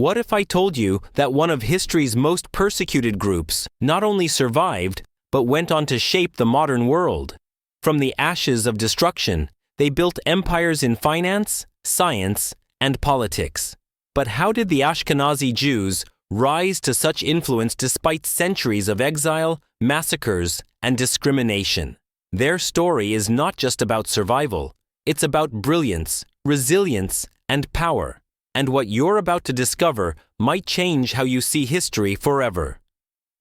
What if I told you that one of history's most persecuted groups not only survived, but went on to shape the modern world? From the ashes of destruction, they built empires in finance, science, and politics. But how did the Ashkenazi Jews rise to such influence despite centuries of exile, massacres, and discrimination? Their story is not just about survival, it's about brilliance, resilience, and power. And what you're about to discover might change how you see history forever.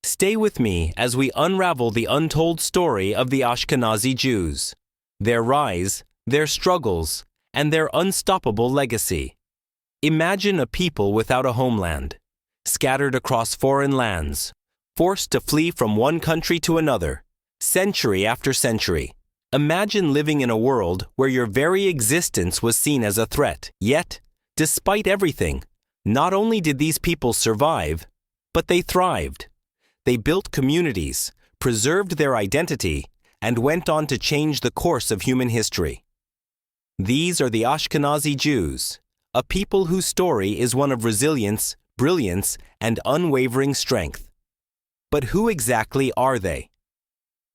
Stay with me as we unravel the untold story of the Ashkenazi Jews, their rise, their struggles, and their unstoppable legacy. Imagine a people without a homeland, scattered across foreign lands, forced to flee from one country to another, century after century. Imagine living in a world where your very existence was seen as a threat, yet, despite everything, not only did these people survive, but they thrived. They built communities, preserved their identity, and went on to change the course of human history. These are the Ashkenazi Jews, a people whose story is one of resilience, brilliance, and unwavering strength. But who exactly are they?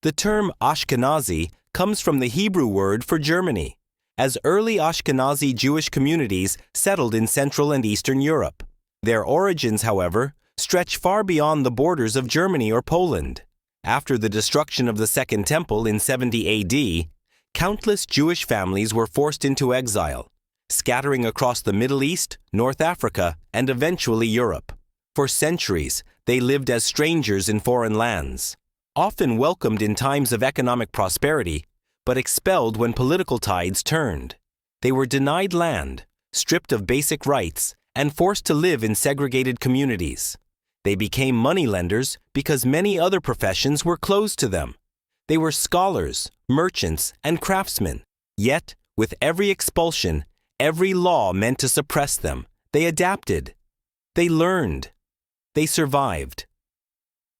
The term Ashkenazi comes from the Hebrew word for Germany, as early Ashkenazi Jewish communities settled in Central and Eastern Europe. Their origins, however, stretch far beyond the borders of Germany or Poland. After the destruction of the Second Temple in 70 AD, countless Jewish families were forced into exile, scattering across the Middle East, North Africa, and eventually Europe. For centuries, they lived as strangers in foreign lands, often welcomed in times of economic prosperity, but expelled when political tides turned. They were denied land, stripped of basic rights, and forced to live in segregated communities. They became moneylenders because many other professions were closed to them. They were scholars, merchants, and craftsmen. Yet, with every expulsion, every law meant to suppress them. They adapted. They learned. They survived.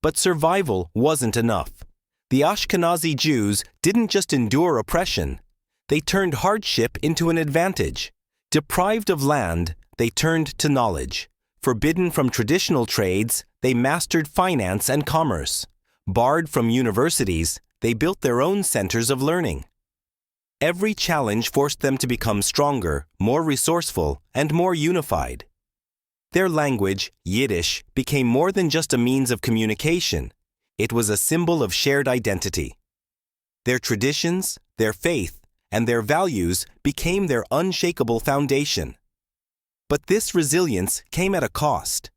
But survival wasn't enough. The Ashkenazi Jews didn't just endure oppression, they turned hardship into an advantage. Deprived of land, they turned to knowledge. Forbidden from traditional trades, they mastered finance and commerce. Barred from universities, they built their own centers of learning. Every challenge forced them to become stronger, more resourceful, and more unified. Their language, Yiddish, became more than just a means of communication. It was a symbol of shared identity. Their traditions, their faith, and their values became their unshakable foundation. But this resilience came at a cost.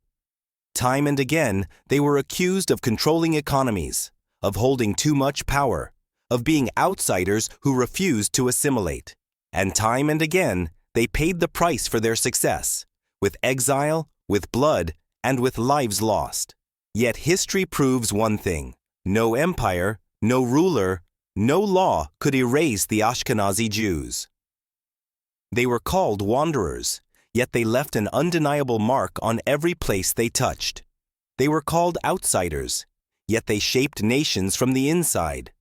Time and again, they were accused of controlling economies, of holding too much power, of being outsiders who refused to assimilate. And time and again, they paid the price for their success, with exile, with blood, and with lives lost. Yet history proves one thing: no empire, no ruler, no law could erase the Ashkenazi Jews. They were called wanderers, yet they left an undeniable mark on every place they touched. They were called outsiders, yet they shaped nations from the inside.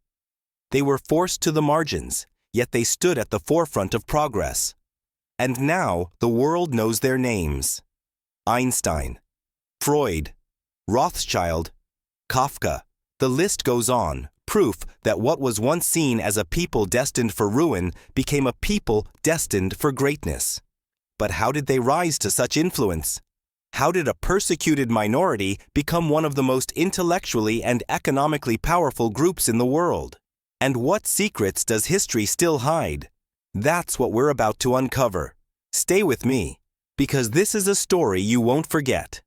They were forced to the margins, yet they stood at the forefront of progress. And now the world knows their names: Einstein, Freud, Rothschild, Kafka. The list goes on, proof that what was once seen as a people destined for ruin became a people destined for greatness. But how did they rise to such influence? How did a persecuted minority become one of the most intellectually and economically powerful groups in the world? And what secrets does history still hide? That's what we're about to uncover. Stay with me, because this is a story you won't forget.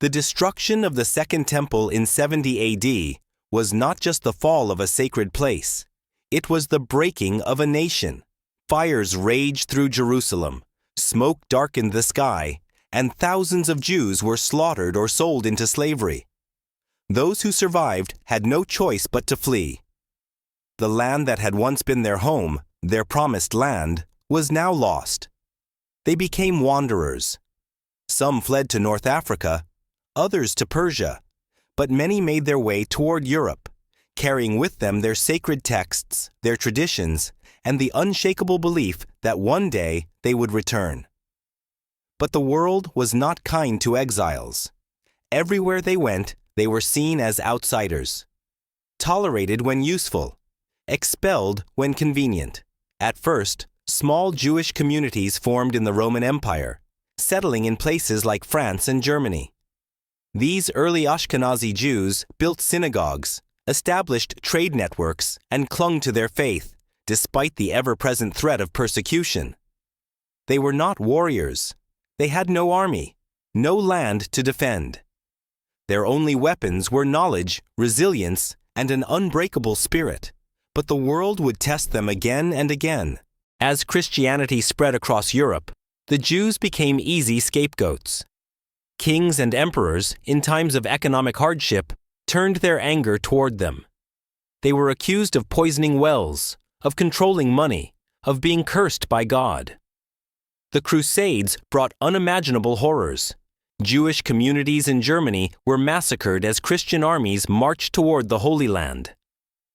The destruction of the Second Temple in 70 AD was not just the fall of a sacred place. It was the breaking of a nation. Fires raged through Jerusalem, smoke darkened the sky, and thousands of Jews were slaughtered or sold into slavery. Those who survived had no choice but to flee. The land that had once been their home, their promised land, was now lost. They became wanderers. Some fled to North Africa, others to Persia, but many made their way toward Europe, carrying with them their sacred texts, their traditions, and the unshakable belief that one day they would return. But the world was not kind to exiles. Everywhere they went, they were seen as outsiders. Tolerated when useful, expelled when convenient. At first, small Jewish communities formed in the Roman Empire, settling in places like France and Germany. These early Ashkenazi Jews built synagogues, established trade networks, and clung to their faith, despite the ever-present threat of persecution. They were not warriors. They had no army, no land to defend. Their only weapons were knowledge, resilience, and an unbreakable spirit. But the world would test them again and again. As Christianity spread across Europe, the Jews became easy scapegoats. Kings and emperors, in times of economic hardship, turned their anger toward them. They were accused of poisoning wells, of controlling money, of being cursed by God. The Crusades brought unimaginable horrors. Jewish communities in Germany were massacred as Christian armies marched toward the Holy Land.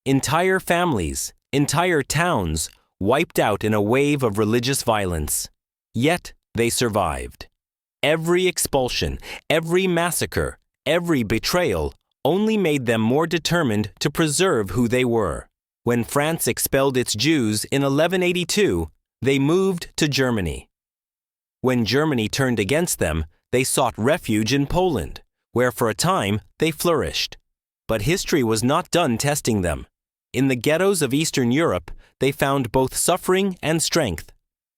Entire families, entire towns, wiped out in a wave of religious violence. Yet they survived. Every expulsion, every massacre, every betrayal only made them more determined to preserve who they were. When France expelled its Jews in 1182, they moved to Germany. When Germany turned against them, they sought refuge in Poland, where for a time they flourished. But history was not done testing them. In the ghettos of Eastern Europe, they found both suffering and strength.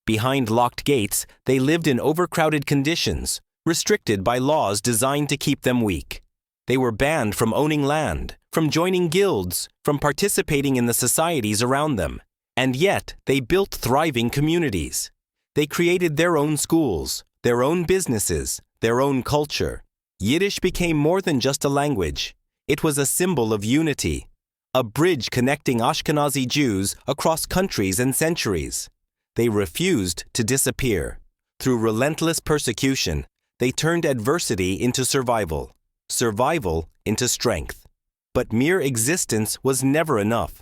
Behind locked gates, they lived in overcrowded conditions, restricted by laws designed to keep them weak. They were banned from owning land, from joining guilds, from participating in the societies around them. And yet, they built thriving communities. They created their own schools, their own businesses, their own culture. Yiddish became more than just a language. It was a symbol of unity, a bridge connecting Ashkenazi Jews across countries and centuries. They refused to disappear. Through relentless persecution, they turned adversity into survival, survival into strength. But mere existence was never enough.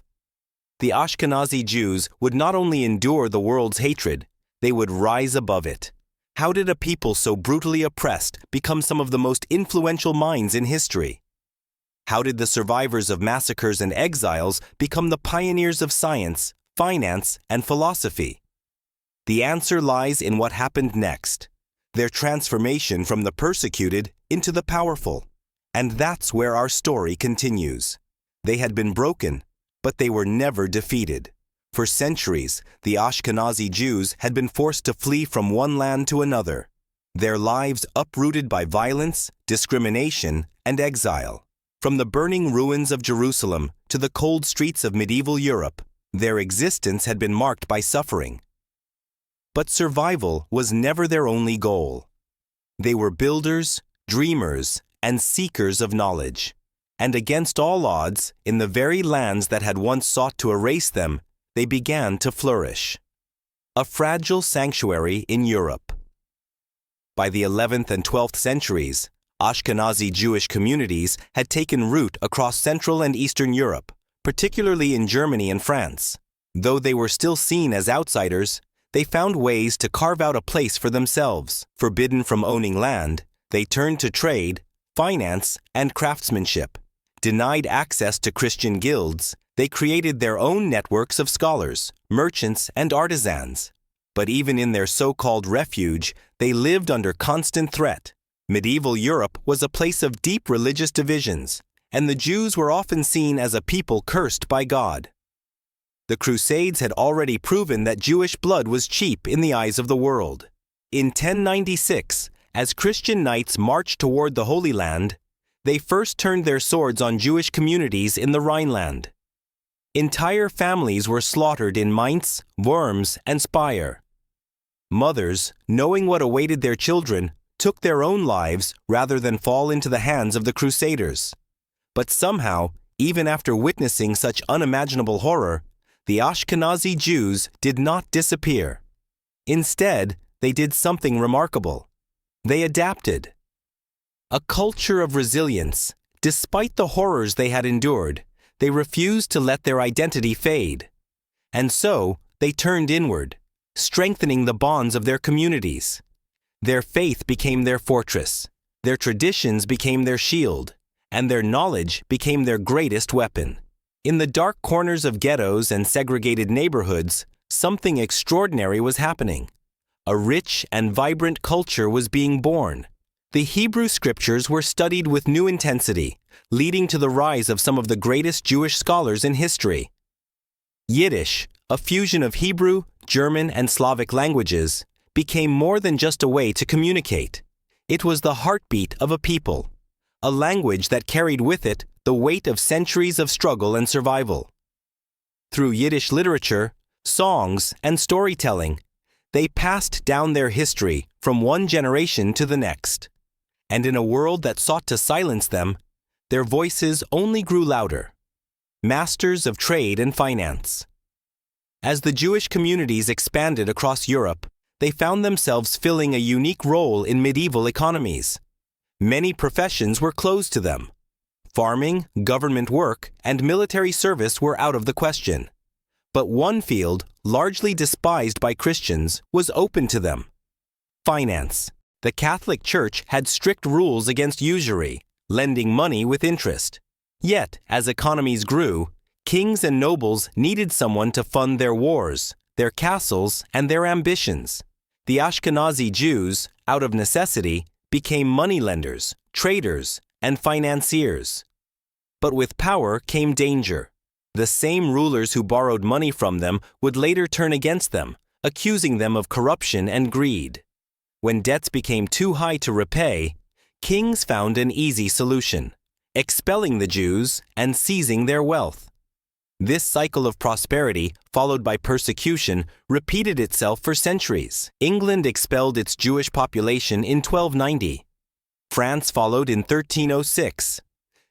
The Ashkenazi Jews would not only endure the world's hatred, they would rise above it. How did a people so brutally oppressed become some of the most influential minds in history? How did the survivors of massacres and exiles become the pioneers of science, finance, and philosophy? The answer lies in what happened next, their transformation from the persecuted into the powerful. And that's where our story continues. They had been broken, but they were never defeated. For centuries, the Ashkenazi Jews had been forced to flee from one land to another, their lives uprooted by violence, discrimination, and exile. From the burning ruins of Jerusalem to the cold streets of medieval Europe, their existence had been marked by suffering. But survival was never their only goal. They were builders, dreamers, and seekers of knowledge. And against all odds, in the very lands that had once sought to erase them, they began to flourish. A fragile sanctuary in Europe. By the 11th and 12th centuries, Ashkenazi Jewish communities had taken root across Central and Eastern Europe, particularly in Germany and France. Though they were still seen as outsiders, they found ways to carve out a place for themselves. Forbidden from owning land, they turned to trade, finance, and craftsmanship. Denied access to Christian guilds, they created their own networks of scholars, merchants, and artisans. But even in their so-called refuge, they lived under constant threat. Medieval Europe was a place of deep religious divisions, and the Jews were often seen as a people cursed by God. The Crusades had already proven that Jewish blood was cheap in the eyes of the world. In 1096, as Christian knights marched toward the Holy Land, they first turned their swords on Jewish communities in the Rhineland. Entire families were slaughtered in Mainz, Worms, and Speyer. Mothers, knowing what awaited their children, took their own lives rather than fall into the hands of the Crusaders. But somehow, even after witnessing such unimaginable horror, the Ashkenazi Jews did not disappear. Instead, they did something remarkable. They adapted. A culture of resilience. Despite the horrors they had endured, they refused to let their identity fade. And so, they turned inward, strengthening the bonds of their communities. Their faith became their fortress, their traditions became their shield, and their knowledge became their greatest weapon. In the dark corners of ghettos and segregated neighborhoods, something extraordinary was happening. A rich and vibrant culture was being born. The Hebrew scriptures were studied with new intensity, leading to the rise of some of the greatest Jewish scholars in history. Yiddish, a fusion of Hebrew, German, and Slavic languages, became more than just a way to communicate. It was the heartbeat of a people, a language that carried with it the weight of centuries of struggle and survival. Through Yiddish literature, songs, and storytelling, they passed down their history from one generation to the next. And in a world that sought to silence them, their voices only grew louder. Masters of trade and finance. As the Jewish communities expanded across Europe, they found themselves filling a unique role in medieval economies. Many professions were closed to them. Farming, government work, and military service were out of the question. But one field, largely despised by Christians, was open to them: finance. The Catholic Church had strict rules against usury, lending money with interest. Yet, as economies grew, kings and nobles needed someone to fund their wars, their castles, and their ambitions. The Ashkenazi Jews, out of necessity, became moneylenders, traders, and financiers. But with power came danger. The same rulers who borrowed money from them would later turn against them, accusing them of corruption and greed. When debts became too high to repay, kings found an easy solution: expelling the Jews and seizing their wealth. This cycle of prosperity, followed by persecution, repeated itself for centuries. England expelled its Jewish population in 1290. France followed in 1306.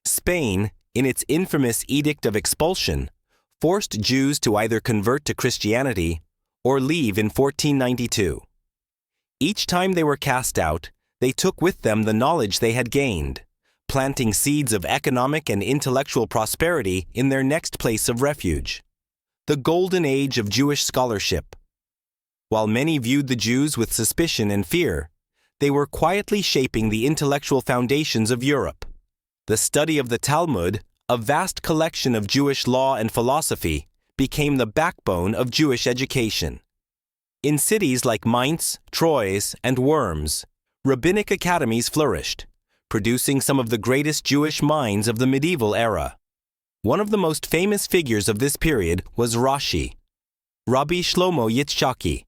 Spain, in its infamous Edict of Expulsion, forced Jews to either convert to Christianity or leave in 1492. Each time they were cast out, they took with them the knowledge they had gained, planting seeds of economic and intellectual prosperity in their next place of refuge. The golden age of Jewish scholarship. While many viewed the Jews with suspicion and fear, they were quietly shaping the intellectual foundations of Europe. The study of the Talmud, a vast collection of Jewish law and philosophy, became the backbone of Jewish education. In cities like Mainz, Troyes, and Worms, rabbinic academies flourished, producing some of the greatest Jewish minds of the medieval era. One of the most famous figures of this period was Rashi, Rabbi Shlomo Yitzchaki,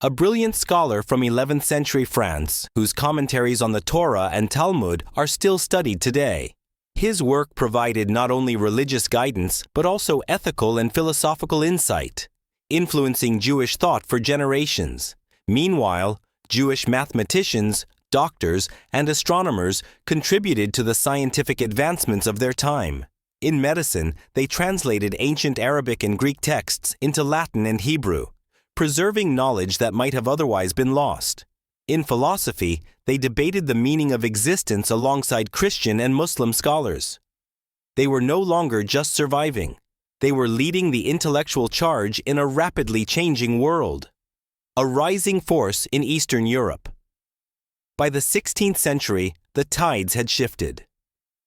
a brilliant scholar from 11th century France whose commentaries on the Torah and Talmud are still studied today. His work provided not only religious guidance but also ethical and philosophical insight, influencing Jewish thought for generations. Meanwhile, Jewish mathematicians, doctors, and astronomers contributed to the scientific advancements of their time. In medicine, they translated ancient Arabic and Greek texts into Latin and Hebrew, preserving knowledge that might have otherwise been lost. In philosophy, they debated the meaning of existence alongside Christian and Muslim scholars. They were no longer just surviving. They were leading the intellectual charge in a rapidly changing world. A rising force in Eastern Europe. By the 16th century, the tides had shifted.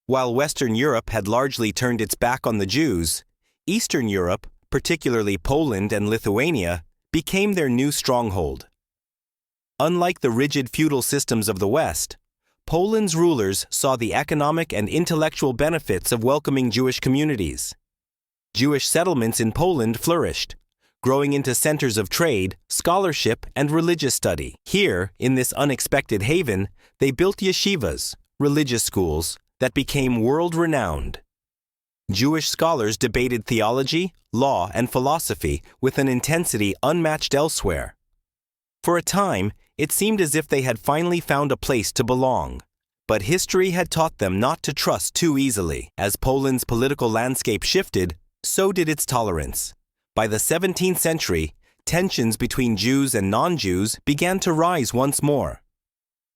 While Western Europe had largely turned its back on the Jews, Eastern Europe, particularly Poland and Lithuania, became their new stronghold. Unlike the rigid feudal systems of the West, Poland's rulers saw the economic and intellectual benefits of welcoming Jewish communities. Jewish settlements in Poland flourished, growing into centers of trade, scholarship, and religious study. Here, in this unexpected haven, they built yeshivas, religious schools, that became world-renowned. Jewish scholars debated theology, law, and philosophy with an intensity unmatched elsewhere. For a time, it seemed as if they had finally found a place to belong. But history had taught them not to trust too easily. As Poland's political landscape shifted, so did its tolerance. By the 17th century, tensions between Jews and non-Jews began to rise once more.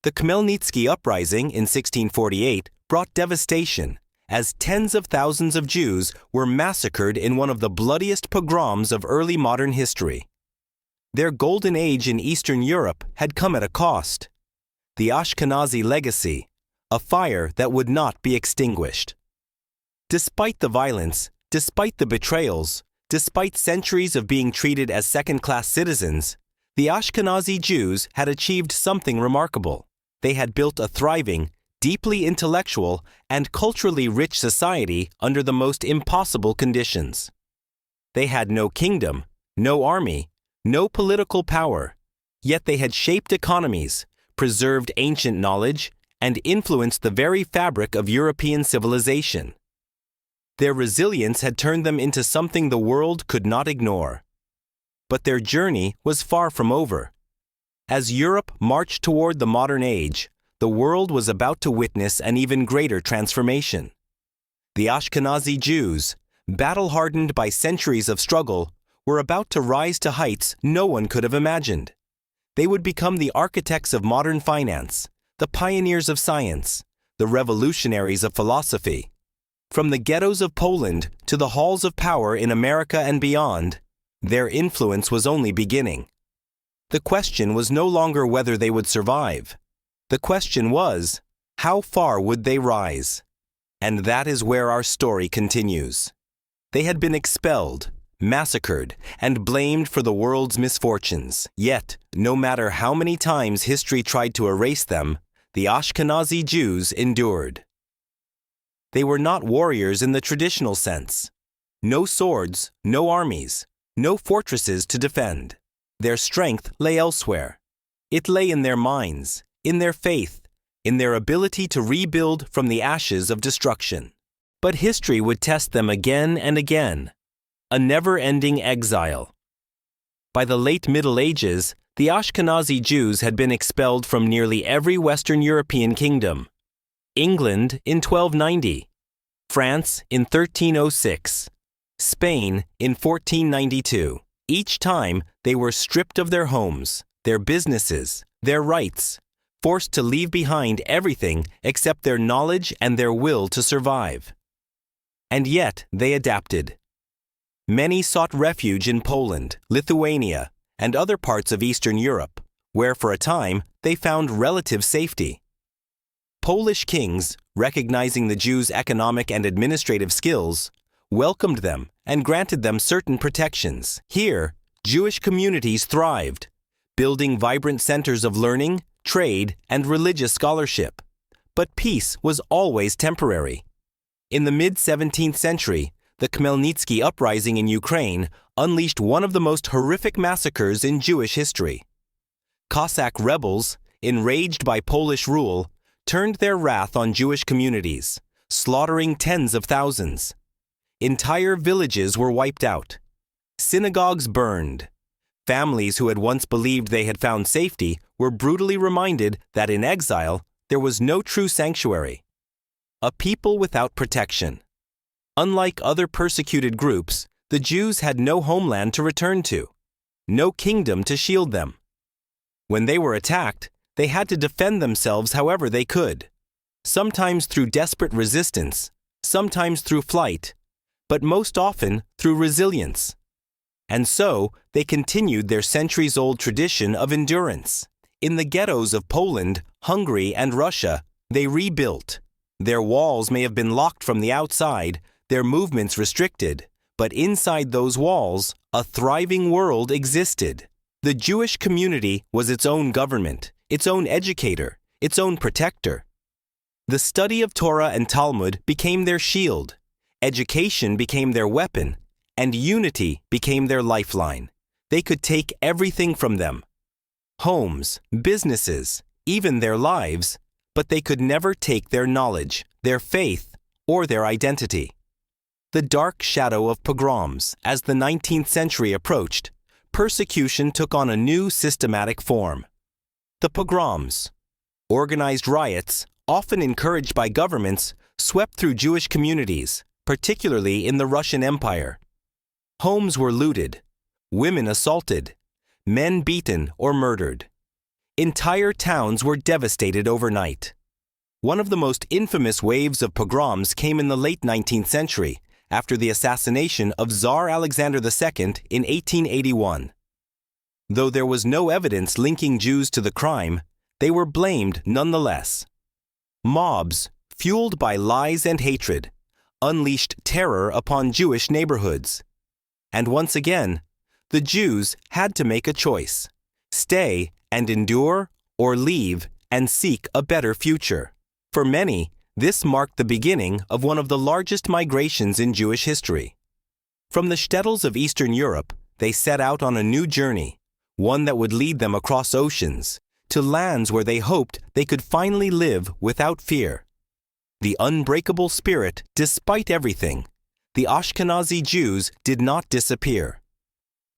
The Khmelnytsky uprising in 1648 brought devastation, as tens of thousands of Jews were massacred in one of the bloodiest pogroms of early modern history. Their golden age in Eastern Europe had come at a cost. The Ashkenazi legacy, a fire that would not be extinguished. Despite the violence, despite the betrayals, despite centuries of being treated as second-class citizens, the Ashkenazi Jews had achieved something remarkable. They had built a thriving, deeply intellectual, and culturally rich society under the most impossible conditions. They had no kingdom, no army, no political power, yet they had shaped economies, preserved ancient knowledge, and influenced the very fabric of European civilization. Their resilience had turned them into something the world could not ignore. But their journey was far from over. As Europe marched toward the modern age, the world was about to witness an even greater transformation. The Ashkenazi Jews, battle-hardened by centuries of struggle, were about to rise to heights no one could have imagined. They would become the architects of modern finance, the pioneers of science, the revolutionaries of philosophy. From the ghettos of Poland to the halls of power in America and beyond, their influence was only beginning. The question was no longer whether they would survive. The question was, how far would they rise? And that is where our story continues. They had been expelled, massacred, and blamed for the world's misfortunes. Yet, no matter how many times history tried to erase them, the Ashkenazi Jews endured. They were not warriors in the traditional sense. No swords, no armies, no fortresses to defend. Their strength lay elsewhere. It lay in their minds, in their faith, in their ability to rebuild from the ashes of destruction. But history would test them again and again. A never-ending exile. By the late Middle Ages, the Ashkenazi Jews had been expelled from nearly every Western European kingdom. England in 1290, France in 1306, Spain in 1492. Each time, they were stripped of their homes, their businesses, their rights, forced to leave behind everything except their knowledge and their will to survive. And yet, they adapted. Many sought refuge in Poland, Lithuania, and other parts of Eastern Europe, where for a time they found relative safety. Polish kings, recognizing the Jews' economic and administrative skills, welcomed them and granted them certain protections. Here, Jewish communities thrived, building vibrant centers of learning, trade, and religious scholarship. But peace was always temporary. In the mid-17th century, the Khmelnytsky uprising in Ukraine unleashed one of the most horrific massacres in Jewish history. Cossack rebels, enraged by Polish rule, turned their wrath on Jewish communities, slaughtering tens of thousands. Entire villages were wiped out. Synagogues burned. Families who had once believed they had found safety were brutally reminded that in exile there was no true sanctuary. A people without protection. Unlike other persecuted groups, the Jews had no homeland to return to, no kingdom to shield them. When they were attacked, they had to defend themselves however they could, sometimes through desperate resistance, sometimes through flight, but most often through resilience. And so, they continued their centuries-old tradition of endurance. In the ghettos of Poland, Hungary, and Russia, they rebuilt. Their walls may have been locked from the outside, their movements restricted, but inside those walls, a thriving world existed. The Jewish community was its own government, its own educator, its own protector. The study of Torah and Talmud became their shield, education became their weapon, and unity became their lifeline. They could take everything from them. Homes, businesses, even their lives, but they could never take their knowledge, their faith, or their identity. The dark shadow of pogroms. As the 19th century approached, persecution took on a new systematic form. The pogroms, organized riots, often encouraged by governments, swept through Jewish communities, particularly in the Russian Empire. Homes were looted, women assaulted, men beaten or murdered. Entire towns were devastated overnight. One of the most infamous waves of pogroms came in the late 19th century, after the assassination of Tsar Alexander II in 1881. Though there was no evidence linking Jews to the crime, they were blamed nonetheless. Mobs, fueled by lies and hatred, unleashed terror upon Jewish neighborhoods. And once again, the Jews had to make a choice: stay and endure, or leave and seek a better future. For many, this marked the beginning of one of the largest migrations in Jewish history. From the shtetls of Eastern Europe, they set out on a new journey, one that would lead them across oceans, to lands where they hoped they could finally live without fear. The unbreakable spirit, despite everything, the Ashkenazi Jews did not disappear.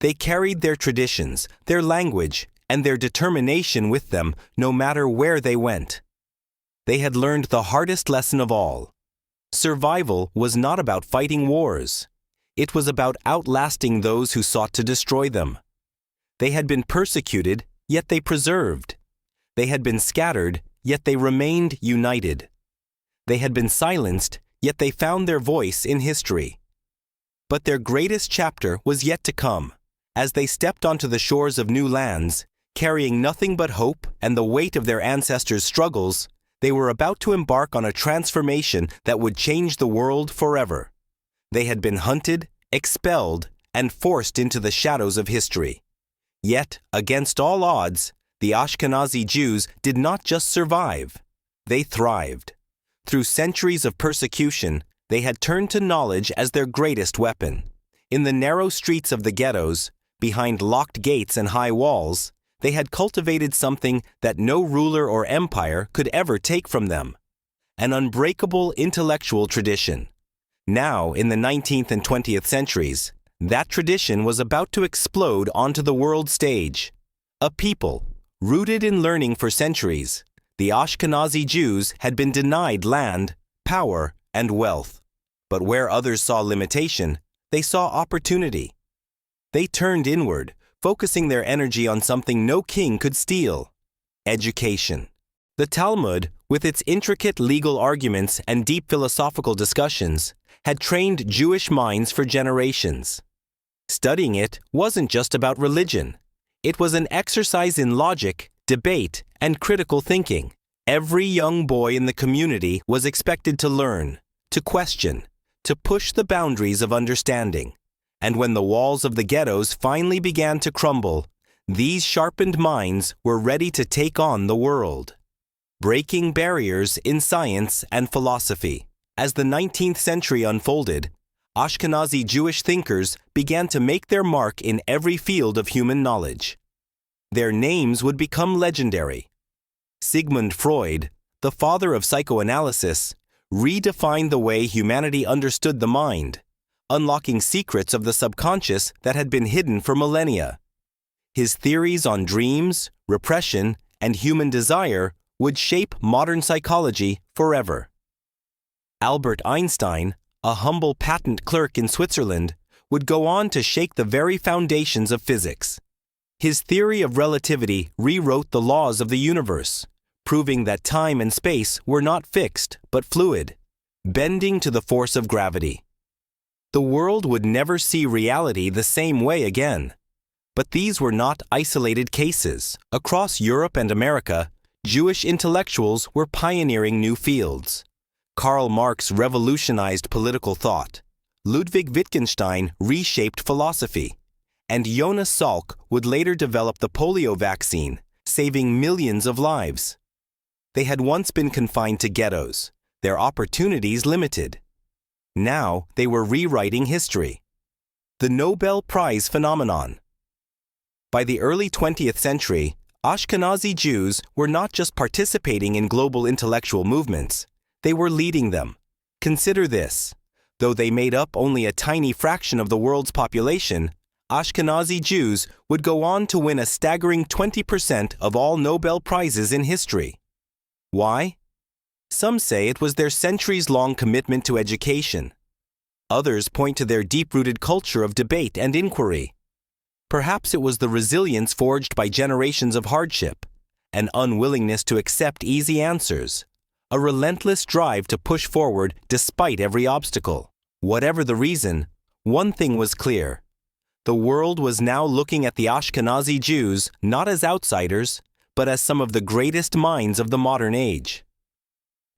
They carried their traditions, their language, and their determination with them no matter where they went. They had learned the hardest lesson of all. Survival was not about fighting wars. It was about outlasting those who sought to destroy them. They had been persecuted, yet they preserved. They had been scattered, yet they remained united. They had been silenced, yet they found their voice in history. But their greatest chapter was yet to come. As they stepped onto the shores of new lands, carrying nothing but hope and the weight of their ancestors' struggles, they were about to embark on a transformation that would change the world forever. They had been hunted, expelled, and forced into the shadows of history. Yet, against all odds, the Ashkenazi Jews did not just survive. They thrived. Through centuries of persecution, they had turned to knowledge as their greatest weapon. In the narrow streets of the ghettos, behind locked gates and high walls, they had cultivated something that no ruler or empire could ever take from them: an unbreakable intellectual tradition. Now, in the 19th and 20th centuries, that tradition was about to explode onto the world stage. A people, rooted in learning for centuries, the Ashkenazi Jews had been denied land, power, and wealth. But where others saw limitation, they saw opportunity. They turned inward, focusing their energy on something no king could steal: education. The Talmud, with its intricate legal arguments and deep philosophical discussions, had trained Jewish minds for generations. Studying it wasn't just about religion. It was an exercise in logic, debate, and critical thinking. Every young boy in the community was expected to learn, to question, to push the boundaries of understanding. And when the walls of the ghettos finally began to crumble, these sharpened minds were ready to take on the world. Breaking barriers in science and philosophy. As the 19th century unfolded, Ashkenazi Jewish thinkers began to make their mark in every field of human knowledge. Their names would become legendary. Sigmund Freud, the father of psychoanalysis, redefined the way humanity understood the mind, unlocking secrets of the subconscious that had been hidden for millennia. His theories on dreams, repression, and human desire would shape modern psychology forever. Albert Einstein, a humble patent clerk in Switzerland, would go on to shake the very foundations of physics. His theory of relativity rewrote the laws of the universe, proving that time and space were not fixed but fluid, bending to the force of gravity. The world would never see reality the same way again. But these were not isolated cases. Across Europe and America, Jewish intellectuals were pioneering new fields. Karl Marx revolutionized political thought. Ludwig Wittgenstein reshaped philosophy. And Jonas Salk would later develop the polio vaccine, saving millions of lives. They had once been confined to ghettos, their opportunities limited. Now they were rewriting history. The Nobel Prize phenomenon. By the early 20th century, Ashkenazi Jews were not just participating in global intellectual movements, they were leading them. Consider this: though they made up only a tiny fraction of the world's population, Ashkenazi Jews would go on to win a staggering 20% of all Nobel Prizes in history. Why? Some say it was their centuries-long commitment to education. Others point to their deep-rooted culture of debate and inquiry. Perhaps it was the resilience forged by generations of hardship, an unwillingness to accept easy answers, a relentless drive to push forward despite every obstacle. Whatever the reason, one thing was clear. The world was now looking at the Ashkenazi Jews not as outsiders, but as some of the greatest minds of the modern age.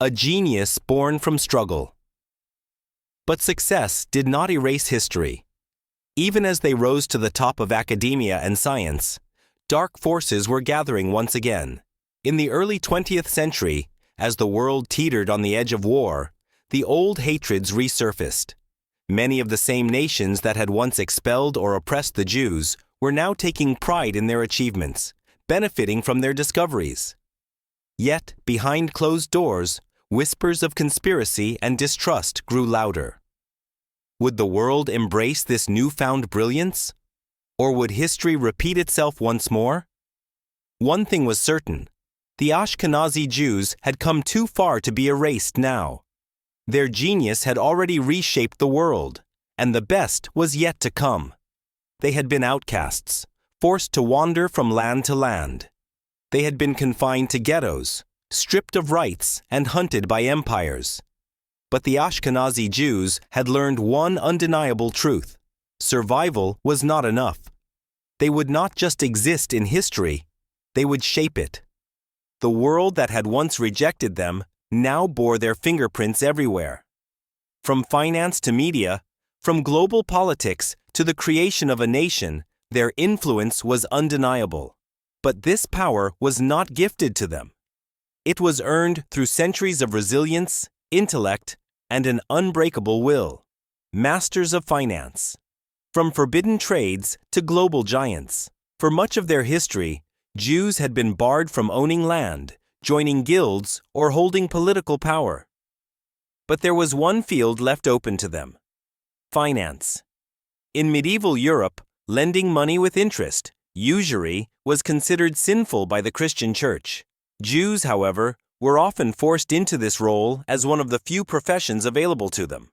A genius born from struggle. But success did not erase history. Even as they rose to the top of academia and science, dark forces were gathering once again. In the early 20th century, as the world teetered on the edge of war, the old hatreds resurfaced. Many of the same nations that had once expelled or oppressed the Jews were now taking pride in their achievements, benefiting from their discoveries. Yet, behind closed doors, whispers of conspiracy and distrust grew louder. Would the world embrace this newfound brilliance? Or would history repeat itself once more? One thing was certain. The Ashkenazi Jews had come too far to be erased now. Their genius had already reshaped the world, and the best was yet to come. They had been outcasts, forced to wander from land to land. They had been confined to ghettos, stripped of rights, and hunted by empires. But the Ashkenazi Jews had learned one undeniable truth: survival was not enough. They would not just exist in history, they would shape it. The world that had once rejected them now bore their fingerprints everywhere. From finance to media, from global politics to the creation of a nation, their influence was undeniable. But this power was not gifted to them. It was earned through centuries of resilience, intellect, and an unbreakable will. Masters of finance. From forbidden trades to global giants. For much of their history, Jews had been barred from owning land, joining guilds, or holding political power. But there was one field left open to them: finance. In medieval Europe, lending money with interest, usury, was considered sinful by the Christian Church. Jews, however, were often forced into this role as one of the few professions available to them.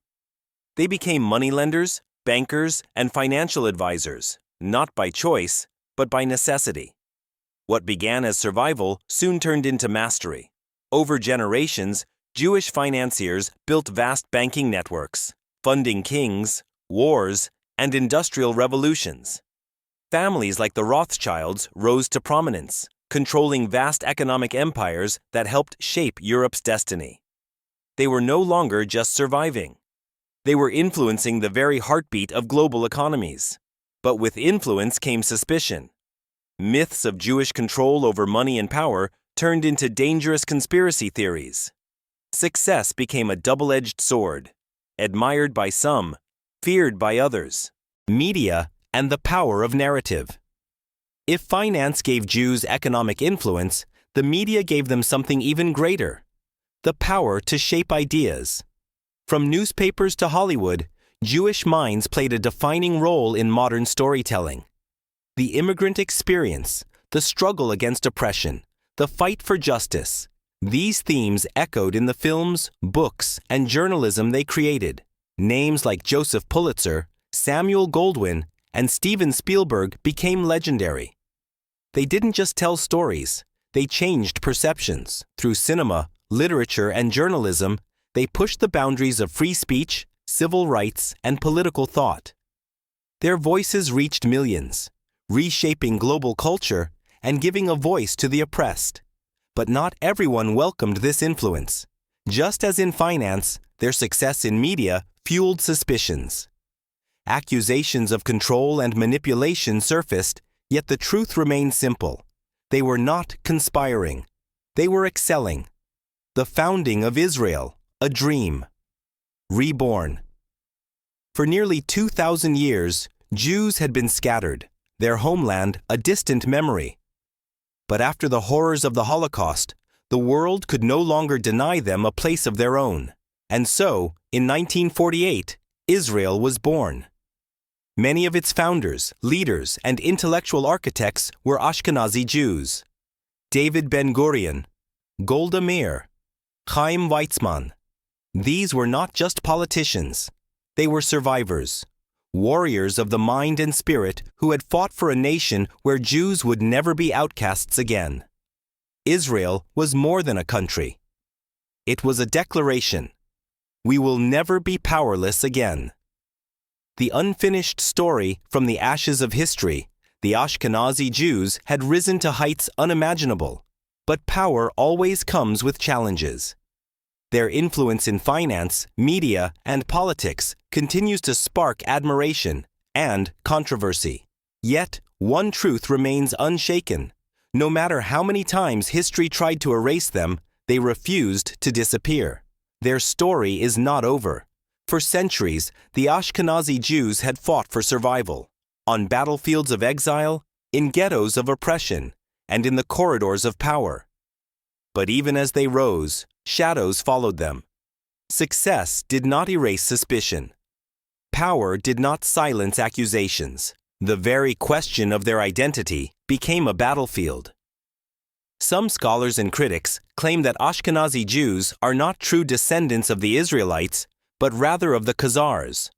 They became moneylenders, bankers, and financial advisors, not by choice, but by necessity. What began as survival soon turned into mastery. Over generations, Jewish financiers built vast banking networks, funding kings, wars, and industrial revolutions. Families like the Rothschilds rose to prominence, controlling vast economic empires that helped shape Europe's destiny. They were no longer just surviving. They were influencing the very heartbeat of global economies. But with influence came suspicion. Myths of Jewish control over money and power turned into dangerous conspiracy theories. Success became a double-edged sword, admired by some, feared by others. Media and the power of narrative. If finance gave Jews economic influence, the media gave them something even greater: the power to shape ideas. From newspapers to Hollywood, Jewish minds played a defining role in modern storytelling. The immigrant experience, the struggle against oppression, the fight for justice, these themes echoed in the films, books, and journalism they created. Names like Joseph Pulitzer, Samuel Goldwyn, and Steven Spielberg became legendary. They didn't just tell stories, they changed perceptions. Through cinema, literature, and journalism, they pushed the boundaries of free speech, civil rights, and political thought. Their voices reached millions, reshaping global culture and giving a voice to the oppressed. But not everyone welcomed this influence. Just as in finance, their success in media fueled suspicions. Accusations of control and manipulation surfaced, yet the truth remained simple. They were not conspiring. They were excelling. The founding of Israel, a dream. Reborn. For nearly 2,000 years, Jews had been scattered, their homeland a distant memory. But after the horrors of the Holocaust, the world could no longer deny them a place of their own. And so, in 1948, Israel was born. Many of its founders, leaders, and intellectual architects were Ashkenazi Jews. David Ben-Gurion, Golda Meir, Chaim Weizmann. These were not just politicians. They were survivors, warriors of the mind and spirit who had fought for a nation where Jews would never be outcasts again. Israel was more than a country. It was a declaration. We will never be powerless again. The unfinished story from the ashes of history, The Ashkenazi Jews had risen to heights unimaginable, but power always comes with challenges. Their influence in finance, media, and politics continues to spark admiration and controversy. Yet, one truth remains unshaken. No matter how many times history tried to erase them, they refused to disappear. Their story is not over. For centuries, the Ashkenazi Jews had fought for survival, on battlefields of exile, in ghettos of oppression, and in the corridors of power. But even as they rose, shadows followed them. Success did not erase suspicion. Power did not silence accusations. The very question of their identity became a battlefield. Some scholars and critics claim that Ashkenazi Jews are not true descendants of the Israelites, but rather of the Khazars,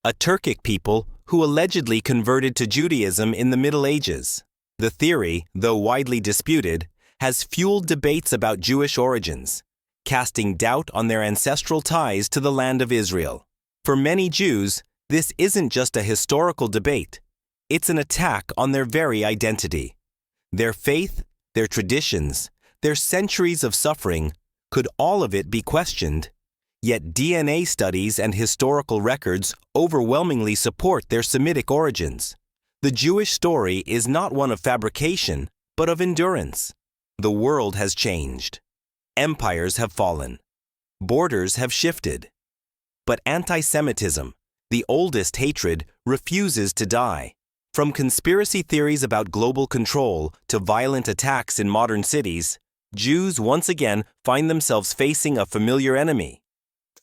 a Turkic people who allegedly converted to Judaism in the Middle Ages. The theory, though widely disputed, has fueled debates about Jewish origins, casting doubt on their ancestral ties to the land of Israel. For many Jews, this isn't just a historical debate. It's an attack on their very identity. Their faith, their traditions, their centuries of suffering, could all of it be questioned? Yet DNA studies and historical records overwhelmingly support their Semitic origins. The Jewish story is not one of fabrication, but of endurance. The world has changed. Empires have fallen. Borders have shifted. But anti-Semitism, the oldest hatred, refuses to die. From conspiracy theories about global control to violent attacks in modern cities, Jews once again find themselves facing a familiar enemy: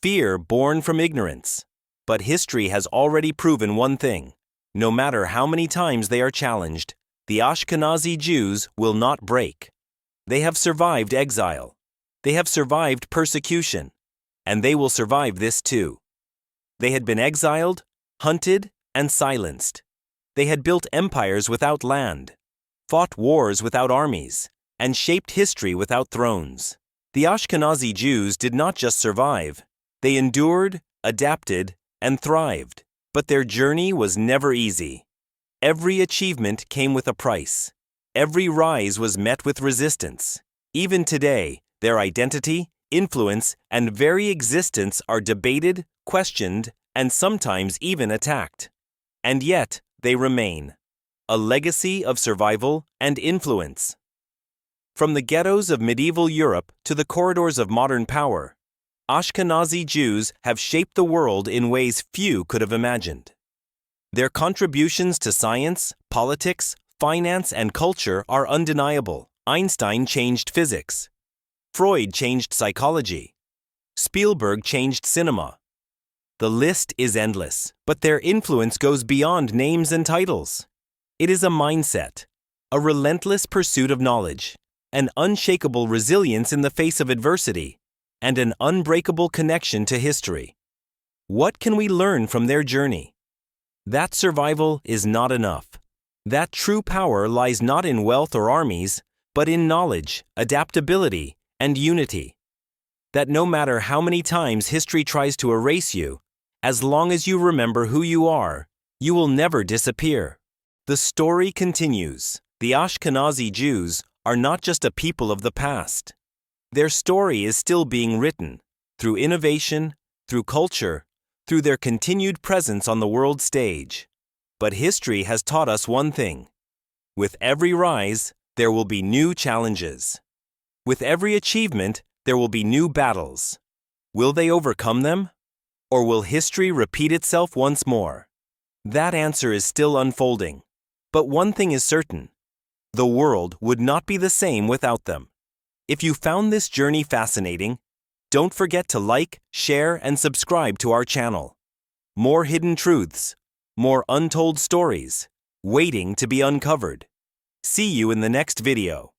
fear born from ignorance. But history has already proven one thing: no matter how many times they are challenged, the Ashkenazi Jews will not break. They have survived exile. They have survived persecution. And they will survive this too. They had been exiled, hunted, and silenced. They had built empires without land, fought wars without armies, and shaped history without thrones. The Ashkenazi Jews did not just survive. They endured, adapted, and thrived. But their journey was never easy. Every achievement came with a price. Every rise was met with resistance. Even today, their identity, influence, and very existence are debated, questioned, and sometimes even attacked. And yet, they remain, a legacy of survival and influence. From the ghettos of medieval Europe to the corridors of modern power, Ashkenazi Jews have shaped the world in ways few could have imagined. Their contributions to science, politics, finance, and culture are undeniable. Einstein changed physics. Freud changed psychology. Spielberg changed cinema. The list is endless, but their influence goes beyond names and titles. It is a mindset, a relentless pursuit of knowledge, an unshakable resilience in the face of adversity, and an unbreakable connection to history. What can we learn from their journey? That survival is not enough. That true power lies not in wealth or armies, but in knowledge, adaptability, and unity. That no matter how many times history tries to erase you, as long as you remember who you are, you will never disappear. The story continues. The Ashkenazi Jews are not just a people of the past. Their story is still being written, through innovation, through culture, through their continued presence on the world stage. But history has taught us one thing: with every rise, there will be new challenges. With every achievement, there will be new battles. Will they overcome them? Or will history repeat itself once more? That answer is still unfolding. But one thing is certain: the world would not be the same without them. If you found this journey fascinating, don't forget to like, share, and subscribe to our channel. More hidden truths, more untold stories, waiting to be uncovered. See you in the next video.